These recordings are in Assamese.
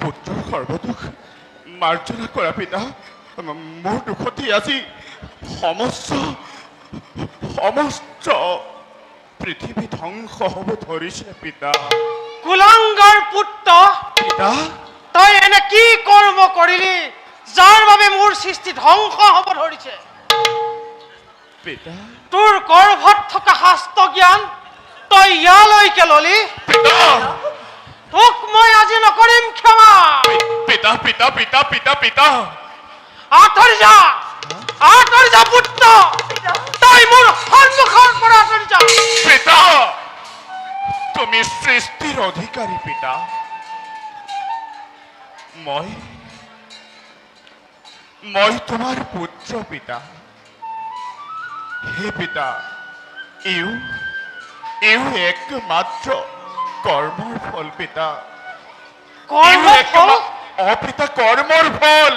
পুত্ৰ সৰ্বদুখ মাৰ্জনা কৰা পিতা। মোৰ দুখতে আজি সমস্ত পৃথিৱী ধ্বংস হ'ব ধৰিছে পিতা। কুলাংগাৰ পুত্ৰ, পিতা তই এনে কি কৰ্ম কৰিলি যাৰ বাবে মোৰ সৃষ্টি ধ্বংস হ'ব ধৰিছে? পিতা তোৰ গৰ্ভত থকা শাস্ত্ৰ জ্ঞান তই ইয়ালৈকে ললি। পিতা তোক মই আজি নকৰিম ক্ষমা। পিতা পিতা পিতা পিতা পিতা আঁতৰি যা পুত্ৰ, তই মোৰ সন্মুখৰ পৰা আঁতৰি যা। পিতা তুমি সৃষ্টিৰ অধিকাৰী পিতা। মই তোমাৰ পুত্ৰ পিতা। হে পিতা, ইও একমাত্ৰ কৰ্মৰ ফল পিতা। পিতা কৰ্মৰ ফল।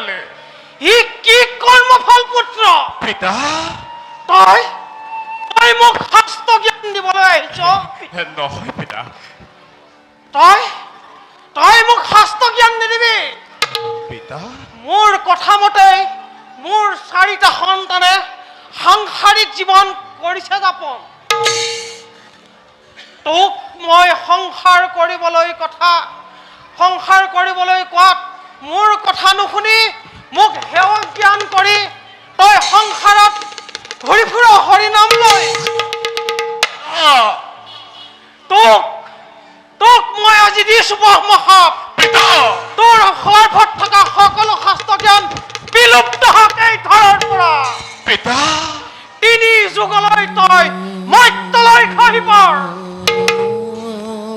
ই কি কৰ্মফল পুত্ৰ? পিতা তই মোক শাস্ত্ৰ জ্ঞান দিবলৈ আহিছ? নহয় পিতা। তই মোক শাস্ত্ৰ জ্ঞান নিদিবি। পিতা মোৰ কথা মতে মোৰ 4টা সন্তানে সাংসাৰিক জীৱন কৰিছে যাপন। তোক মই সংসাৰ কৰিবলৈ কোৱাত মোৰ কথা নুশুনি মোক সেৱক জ্ঞান কৰি তই সংসাৰত ঘূৰি ফুৰ হৰি নাম লৈ। তোক মই আজি দিছো ব্ৰহ্মশাপ। তোৰ গৰ্ভত থকা সকলো শাস্ত্ৰ জ্ঞান বিলুপ্ত হওক এই ধৰাৰ পৰা। পিতা 3 যুগলৈ তই মৰ্ত্যলৈ খহি পৰ।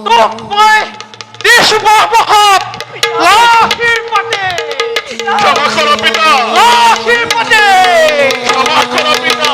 তোক মই দিছো ব্ৰহ্মশাপ। লাহিৰ পাতে ক্ষমা কৰ পিতা। লাহিৰ পাতে ক্ষমা কৰ পিতা।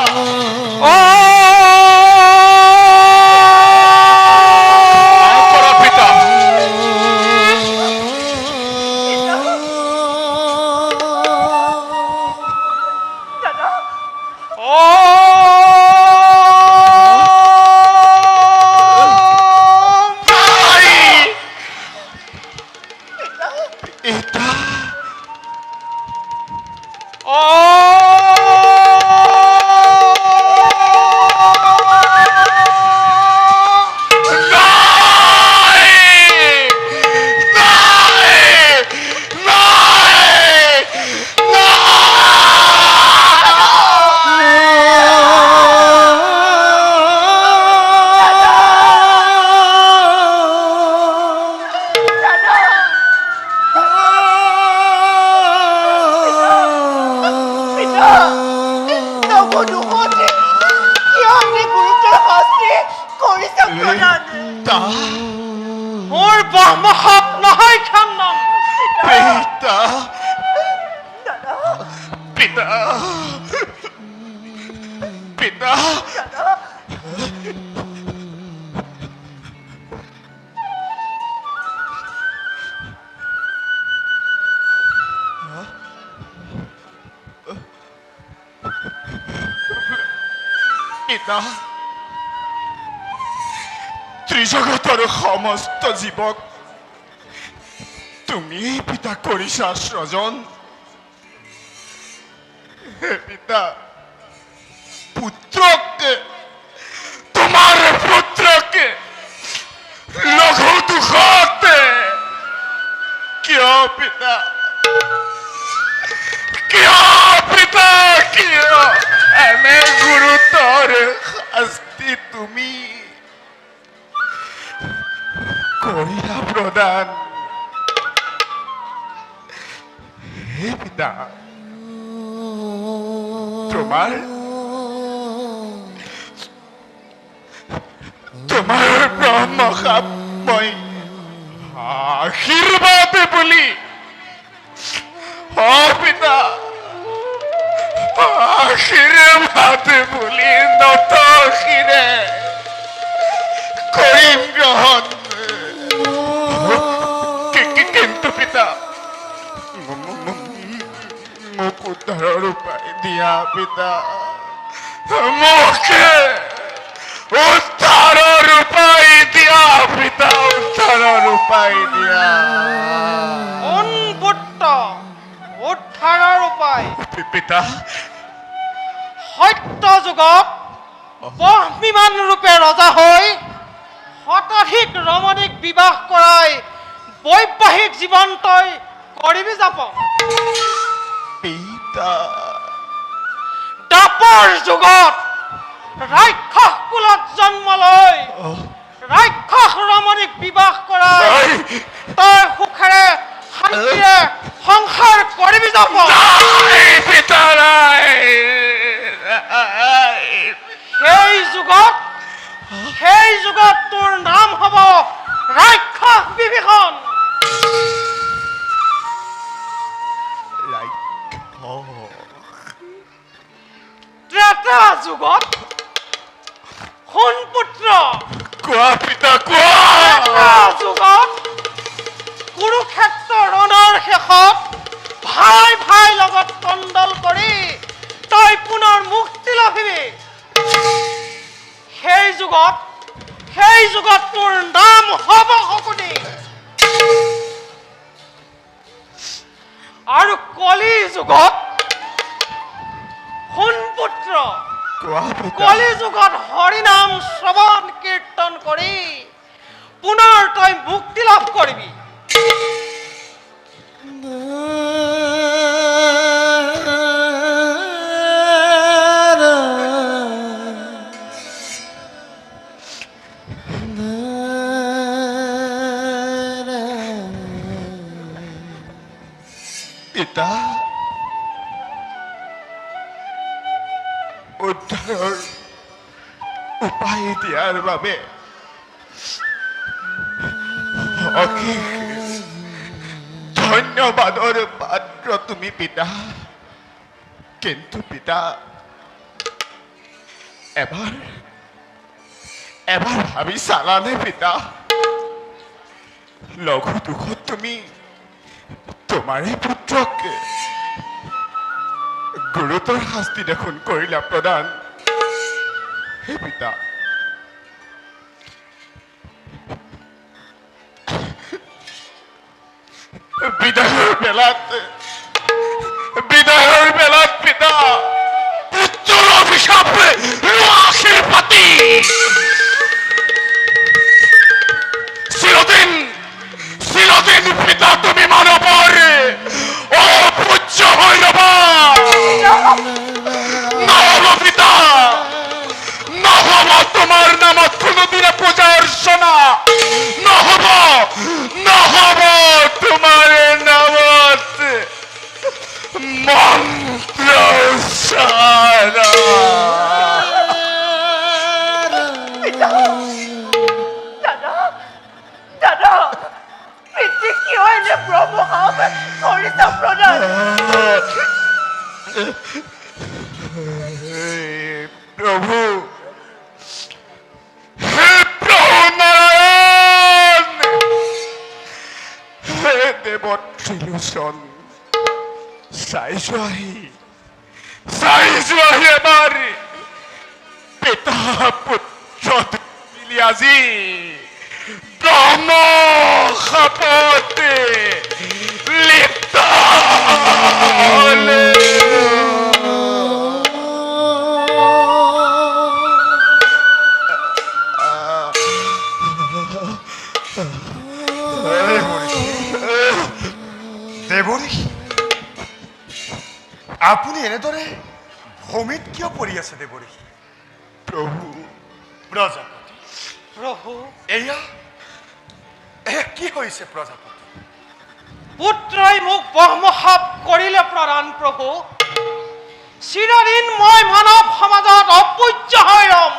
মোৰ ব্ৰহ্মশাপ নহয় খান্দন। পিতা পিতা পিতা পিতা ত্ৰিজগতৰ সমস্ত জীৱক তুমিয়েই পিতা কৰিছা সৃজন। হে পিতা তোমাৰ পুত্ৰকে লঘু দুখতে কিয় পিতা এনে গুৰুতৰ শাস্তি তুমি কৰিলা প্ৰদান। হে পিতা তোমাৰ ব্ৰহ্মশাপ মই আশীৰ্বাদ বুলি পিতা আশীৰ্বাদ বুলি নতশিৰে কৰিম গ্ৰহণ। কিন্তু পিতা মোক উদ্ধাৰৰ উপায় দিয়া পিতা। মোকে উদ্ধাৰৰ উপায় দিয়া পিতা। উদ্ধাৰৰ উপায় দিয়া। পায়। পিতা সত্য যুগত ব্ৰহ্মীমান ৰূপে ৰজা হৈ শতাধিক ৰমণীক বিবাহ কৰাই বৈবাহিক জীৱন তই কৰিবি যাপন। পিতা দাপৰ যুগত ৰাক্ষস কুলত জন্ম লৈ ৰাক্ষস ৰমণীক বিবাহ কৰাই ঐ! তই সুখেৰে শান্তিৰে সংসাৰ কৰিবি যাপন। নাই, পিতা নাই। সেই যুগত তোৰ নাম হব ৰাক্ষস বিভীষণ। ত্ৰেতা যুগত সোণপুত্ৰ। কোৱা পিতা কোৱা। ত্ৰেতা যুগত কুৰুক্ষেত্ৰ ৰণৰ শেষত ভাই ভাই লগত কণ্ডল কৰি তই পুনৰ মুক্তি লভিবি। সেই যুগত তোৰ নাম হব শকুনি। আৰু কলি যুগত সোণপুত্ৰ। কোৱা পিতা। কলি যুগত হৰিনাম শ্ৰৱণ কীৰ্তন কৰি পুনৰ তই মুক্তি লাভ কৰিবি। পিতা উদ্ধাৰৰ উপায় দিয়াৰ বাবে অশেষ ধন্যবাদৰ পাত্ৰ তুমি পিতা। কিন্তু পিতা এবাৰ ভাবি চালানে পিতা? লঘু দুখত তুমি তোমাৰে পুত্ৰক গুৰুতৰ শাস্তি দেখোন কৰিলা প্ৰদান। হে পিতা বিদায়ৰ বেলাত পিতা পুত্ৰৰ অভিশাপ লোৱা আশীৰ্বাদী চিৰদিন পিতা তুমি মানৱৰ অপূজ্য হৈ ৰবা। নহব পিতা, নহব তোমাৰ নামত কোনোদিনে পূজা অৰ্চনা নহব তোমাৰ নামত মন্ত্ৰ উচ্চাৰণ। দাদা পিতৃ কি হয়নে প্ৰভু কৰিছ প্ৰদান। প্ৰভু হে প্ৰভু নাৰায়ণ, হে দেৱ ত্ৰিলোচন, চাই যোৱাহি এবাৰ পিতা পুত্ৰ মিলি আজি ব্ৰহ্ম শাপতে লিপ্ত হলে। দেৱৰী, আপুনি এনেদৰে ভূমিত কিয় পৰি আছে দেৱৰী? প্ৰভু প্ৰজাপতি প্ৰভু এয়া কি হৈছে প্ৰজাপতি? পুত্ৰই মোক ব্ৰহ্মশাপ কৰিলে প্ৰদান প্ৰভু। চিৰদিন মই মানৱ সমাজত অপূজ্য হৈ ৰম।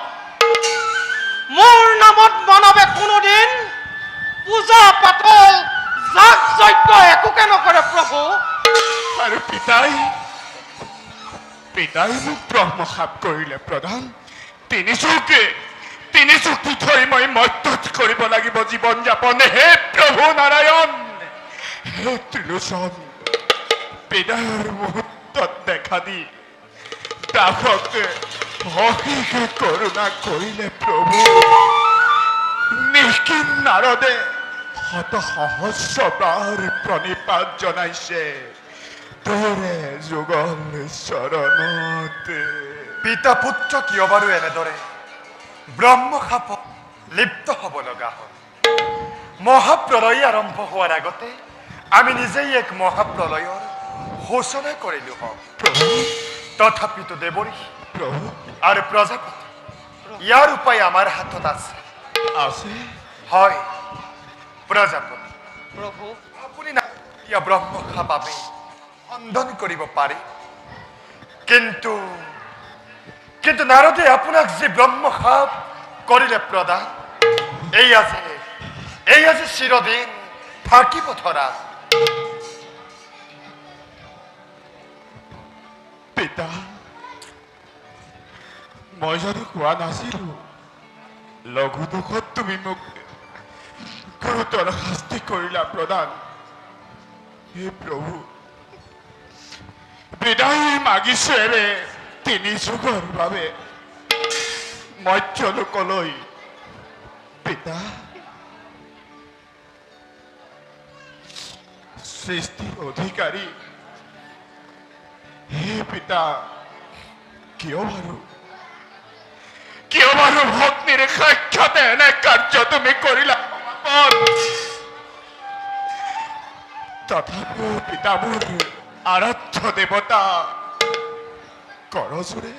মোৰ নামত মানৱে কোনোদিন পূজা পাতল যাগ যজ্ঞ একোকে নকৰে প্ৰভু। আৰু পিতাই মোক ব্ৰহ্মশাপ কৰিলে প্ৰধান। তিনি যুগ ধৰি মই মধ্যত কৰিব লাগিব জীৱন যাপন। হে প্ৰভু নাৰায়ণ, হে ত্ৰিলোচন, বিদায়ৰ মুহূৰ্তত দেখা দি দাসক অশেষ কৰোণা কৰিলে প্ৰভু। নিখিল নাৰদে শত সহস্ৰবাৰ প্ৰণিপাত জনাইছে, তোৰে যুগল চৰণতে। পিতা পুত্ৰ কিয় বাৰু এনেদৰে ব্ৰহ্মশাপ লিপ্ত হ'ব লগা হ'ল? মহাপ্ৰলয় আৰম্ভ হোৱাৰ আগতে আমি নিজেই এক মহাপ্ৰলয়ৰ সূচনা কৰিলো হওক। প্ৰভু তথাপিতো দেৱঋষি প্ৰভু আৰু প্ৰজাপতি ইয়াৰ উপায় আমাৰ হাতত আছে। আছে। হয় প্ৰজাপতি, প্ৰভু আপুনি এতিয়া ব্ৰহ্মশাপ আমি খণ্ডন কৰিব পাৰি, কিন্তু নাৰদে আপোনাক যি ব্ৰহ্মশাপ কৰিলে প্ৰদান, এয়া যে চিৰদিন থাকিব ধৰা। পিতা মই জানো কোৱা নাছিলো লঘু দুখত তুমি মোক গুৰুতৰ শাস্তি কৰিলা প্ৰদান। হে প্ৰভু বিদায় মাগিছো এৰে 3 যুগৰ বাবে মৰ্ত্যলোকলৈ। পিতা সৃষ্টিৰ অধিকাৰী হে পিতা কিয় বাৰু ভগ্নীৰ সাক্ষাতে এনে কাৰ্য তুমি কৰিলা? তথাপিও পিতা মোৰ আৰাধ্য দেৱতা কৰজোৰে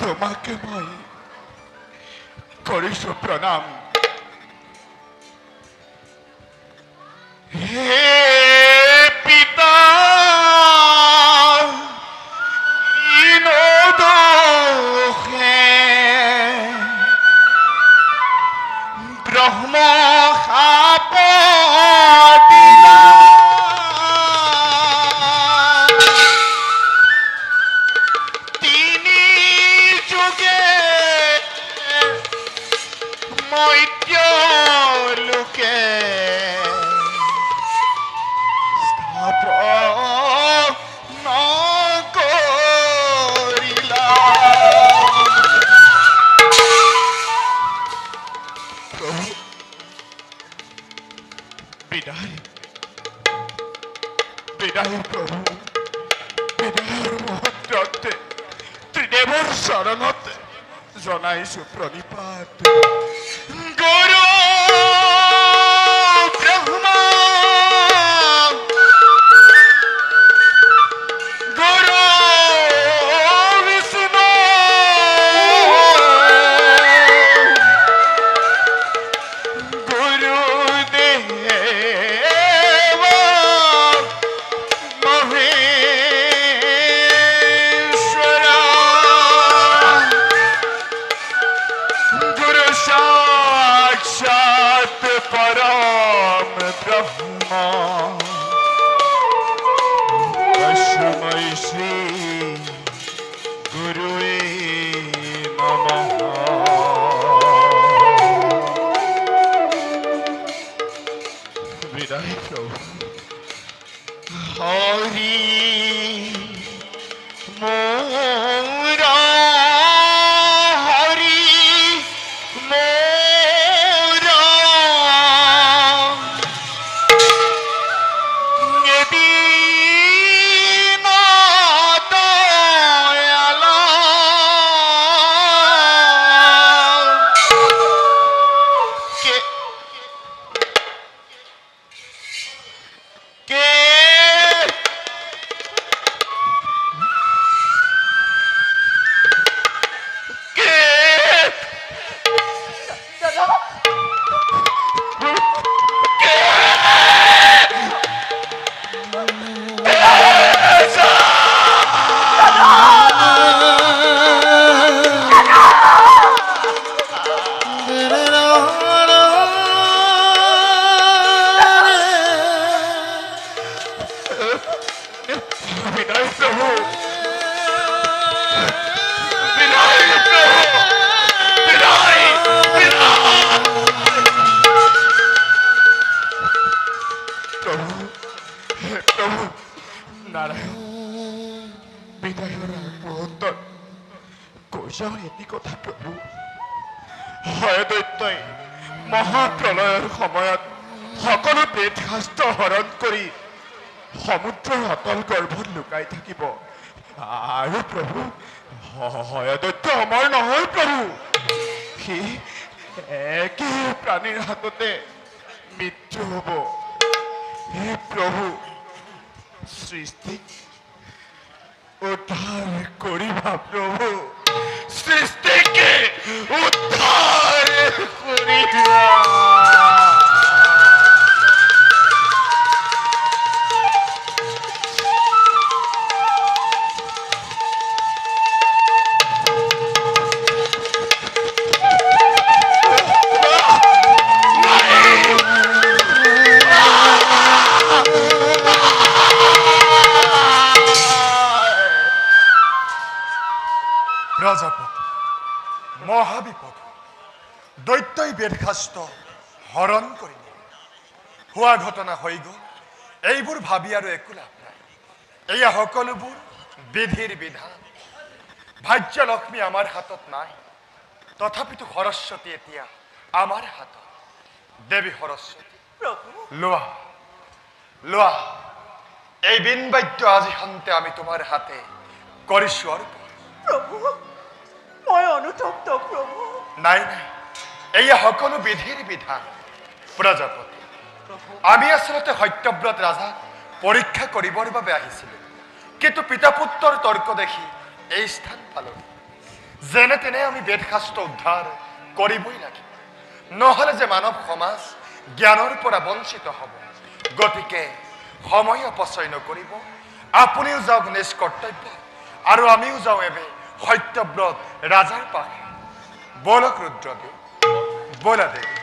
তোমাকে মই কৰিছো প্ৰণাম। হে পিতা ব্ৰহ্ম শাপ দিলা, তিনি যুগে মৰ্ত্য লোকে স্থাপন কৰিলা। বিদায় প্ৰভু, বিদায়ৰ মুহূৰ্ততে ত্ৰিদেৱৰ চৰণত জনাইছো প্ৰণিপাত। গুৰু ব্ৰহ্মা গুৰু বিষ্ণু গুৰুদেৱ মহেশ্বর গুরু সাক্ষাৎ পরম ব্রহ্ম তস্मै শ্রী গুরুয়ে নমঃ। বিদায় প্রভু। হরি মোরা হরি মোরা এদিন দয়ালা কে কে বিদায় প্রভু, বিদায় প্রভু, বিদায় প্রভু, প্রভু নারায়ণ বিদায়ৰ মুহূৰ্তত কৈছাও এটি কথা প্ৰভু। হয় দৈত্যই মহাপ্ৰলয়ৰ সময়ত সকলো প্ৰেত বেদশাস্ত্ৰ হৰণ কৰি সমুদ্ৰৰ অতল গৰ্ভত লুকাই থাকিব। আৰু প্ৰভু হয়দত্ত অমৰ নহয় প্ৰভু, সি একেই প্ৰাণীৰ হাততে মৃত্যু হ'ব। হে প্ৰভু, সৃষ্টিক উদ্ধাৰ কৰিবা প্ৰভু, সৃষ্টিকে উদ্ধাৰ কৰিবা। প্ৰজাপতি, মহাবিপদ, দৈত্যই বেদশাস্ত্ৰ হৰণ কৰি নিয়ে। হোৱা ঘটনা হৈ গ'ল, এইবোৰ ভাবি আৰু একো লাভ নাই। এয়া সকলোবোৰ বিধিৰ বিধান। ভাগ্যলক্ষ্মী আমাৰ হাতত নাই, তথাপিতো সৰস্বতী এতিয়া আমাৰ হাতত। দেৱী সৰস্বতী, লোৱা লোৱা, এই বিনবাদ্য আজি সন্তে আমি তোমাৰ হাতে কৰিছো অৰ্পণ। প্ৰভু, মই অনুতপ্ত প্ৰভু। নাই নাই, এয়া সকলো বিধিৰ বিধান। প্ৰজাপতি, আমি আচলতে সত্যব্ৰত ৰাজাক পৰীক্ষা কৰিবৰ বাবে আহিছিলো, কিন্তু পিতা পুত্ৰৰ তৰ্ক দেখি এই স্থান পালো। যেনে তেনে আমি বেদশাস্ত্ৰ উদ্ধাৰ কৰিবই লাগিব, নহলে যে মানৱ সমাজ জ্ঞানৰ পৰা বঞ্চিত হ'ব। গতিকে সময় অপচয় নকৰিব, আপুনিও যাওক নিজ কৰ্তব্য, আৰু আমিও যাওঁ এবে সত্যব্ৰত ৰাজাৰ পাশে। বলক ৰুদ্ৰদেৱ, বলা দেৱী।